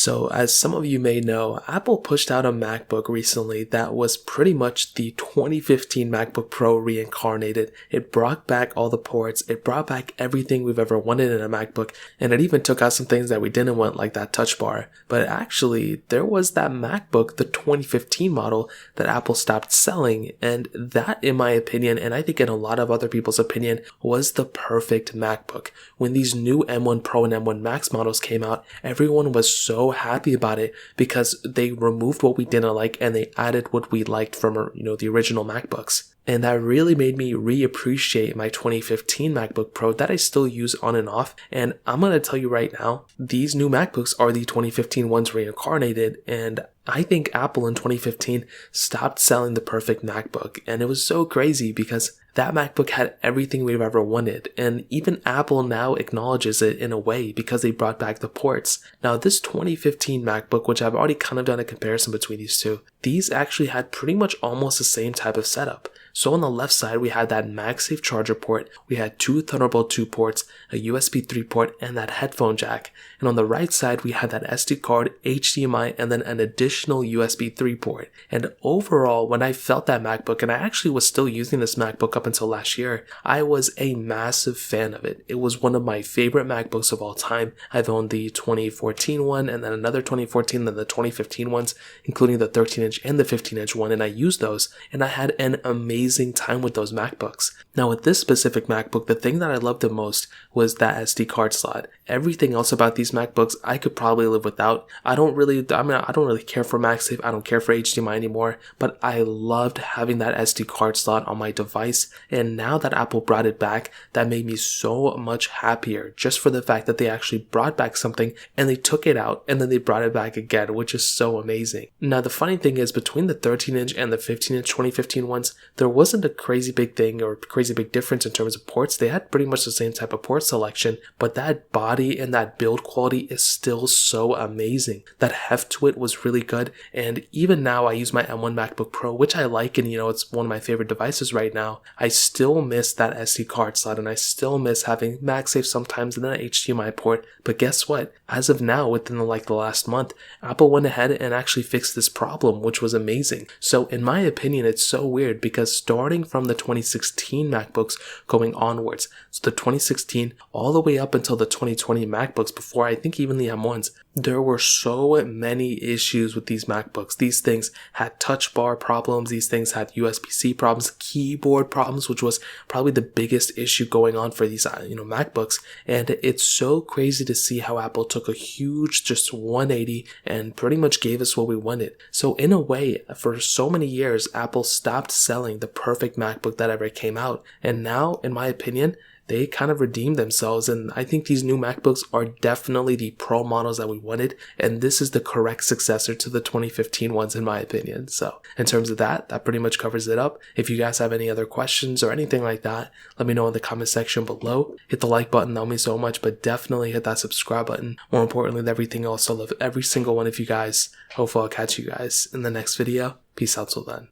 So, as some of you may know, Apple pushed out a MacBook recently that was pretty much the 2015 MacBook Pro reincarnated. It brought back all the ports, it brought back everything we've ever wanted in a MacBook, and it even took out some things that we didn't want, like that touch bar. But actually, there was that MacBook, the 2015 model, that Apple stopped selling, and that, in my opinion, and I think in a lot of other people's opinion, was the perfect MacBook. When these new M1 Pro and M1 Max models came out, everyone was so happy about it because they removed what we didn't like and they added what we liked from, the original MacBooks. And that really made me reappreciate my 2015 MacBook Pro that I still use on and off. And I'm going to tell you right now, these new MacBooks are the 2015 ones reincarnated, and I think Apple in 2015 stopped selling the perfect MacBook, and it was so crazy because that MacBook had everything we've ever wanted, and even Apple now acknowledges it in a way because they brought back the ports. Now this 2015 MacBook, which I've already kind of done a comparison between these two, these actually had pretty much almost the same type of setup. So on the left side, we had that MagSafe charger port, we had two Thunderbolt 2 ports, a USB 3 port, and that headphone jack. And on the right side, we had that SD card, HDMI, and then an additional USB 3 port. And overall, when I felt that MacBook, and I actually was still using this MacBook up until last year, I was a massive fan of it. It was one of my favorite MacBooks of all time. I've owned the 2014 one, and then another 2014, then the 2015 ones, including the 13-inch and the 15-inch one, and I used those, and I had an amazing time with those MacBooks. Now with this specific MacBook, the thing that I loved the most was that SD card slot. Everything else about these MacBooks I could probably live without. I don't really care for MagSafe, I don't care for HDMI anymore, but I loved having that SD card slot on my device, and now that Apple brought it back, that made me so much happier just for the fact that they actually brought back something and they took it out and then they brought it back again, which is so amazing. Now the funny thing is, between the 13-inch and the 15-inch 2015 ones, there wasn't a crazy big thing or crazy big difference in terms of ports. They had pretty much the same type of port selection, but that body and that build quality is still so amazing. That heft to it was really good, and even now I use my M1 MacBook Pro, which I like, and it's one of my favorite devices right now. I still miss that SD card slot, and I still miss having MagSafe sometimes and then an HDMI port. But guess what? As of now, within the last month, Apple went ahead and actually fixed this problem, which was amazing. So in my opinion, it's so weird because starting from the 2016 MacBooks going onwards, so the 2016 all the way up until the 2020 MacBooks, before I think even the M1s, there were so many issues with these MacBooks. These things had touch bar problems, these things had USB-C problems, keyboard problems, which was probably the biggest issue going on for these MacBooks. And it's so crazy to see how Apple took a huge just 180 and pretty much gave us what we wanted. So in a way, for so many years, Apple stopped selling the perfect MacBook that ever came out, and now, in my opinion, they kind of redeemed themselves, and I think these new MacBooks are definitely the Pro models that we wanted, and this is the correct successor to the 2015 ones in my opinion. So in terms of that pretty much covers it up. If you guys have any other questions or anything like that, let me know in the comment section below. Hit the like button, that would mean so much, but definitely hit that subscribe button. More importantly than everything else, I love every single one of you guys. Hopefully I'll catch you guys in the next video. Peace out till then.